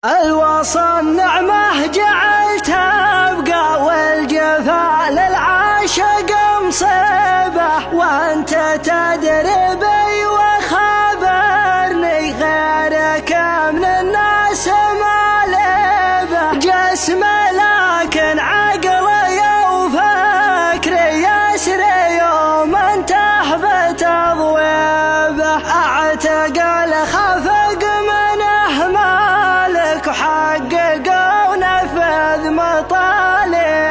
الوصل نعمه جعلتها ابقى والجفا للعاشق مصيبه، وانت تدري بي وخبرني غيرك من الناس مالبه. جسم لكن عقلي وفكري يسري يوم انته بتضويبه. اعتقل خفق منه مالك وحقق ونفذ مطالبه.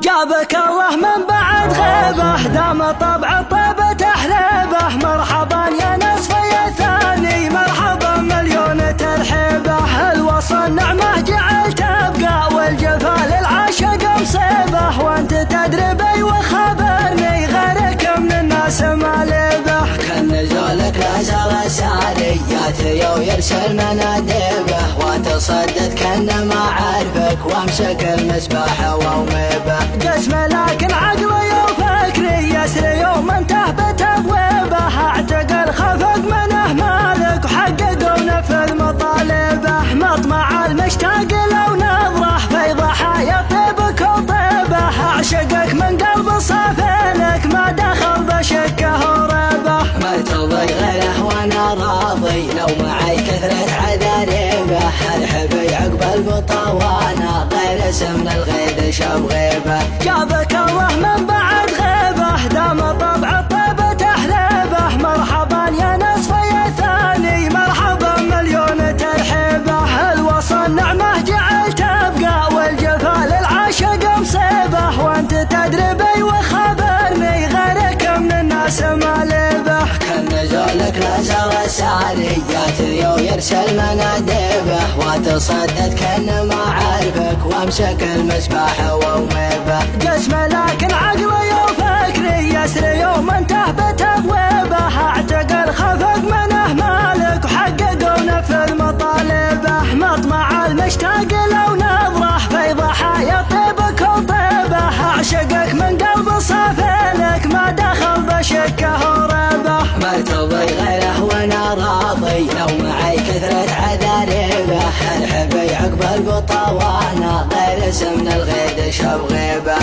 جابك الله من بعد غيبه، دام طبع الطيبة تحليبه. مرحبا يا نصفي الثاني، مرحبا مليون ترحيبه. الوصل نعمه جعلت ابقى والجفا للعاشق مصيبه، وانت تدري بي وخبرني غيرك من الناس مالبه. كان نزولك نزل الساريات يو يرسل مناديبه، وتصدت كان ما عارفك وامسك المسبح ووميبه. قسم لكن عقلي وفكري يسري يوم انته بتبويبه. اعتقل خفق منه مالك وحقق ونفذ مطالبه. مطمع المشتاق لو نظره في ضحايا طيبك وطيبه. اعشقك من قلب صافينك ما دخل بشكه وريبه. ما ترضي غيره وانا راضي لو معي كثرة عذاريبه. الحبي عقب البطوانه غير اسم الغيد شاب غيبه. جابك الله من بعد غيبه، دام طبع الطيبة تحليبه. مرحبا يا نصفي الثاني، مرحبا مليون ترحيبه. الوصل نعمه جعلت ابقى والجفا للعاشق مصيبه، وانت تدري بي وخبرني غيرك من الناس مالبه. كان نزولك نزل الساريات يو يرسل مناديبه، وتصدت كان ما عارفك وامسك المسبح ووميبه. قسم لكن عقلي وفكري يسري يوم انته بتبويبه. اعتقل خفق منه مالك وحقق ونفذ مطالبه. مطمع المشتاق لو نظره في ضحايا طيبك وطيبه. اعشقك من قلب صافينك ما دخل بشكه وريبه. ما ترضي غيره وانا راضي لو معي كثرة عذاريبه. الحبي عقب البطوانه غير اسم الغيد شاب غيبه.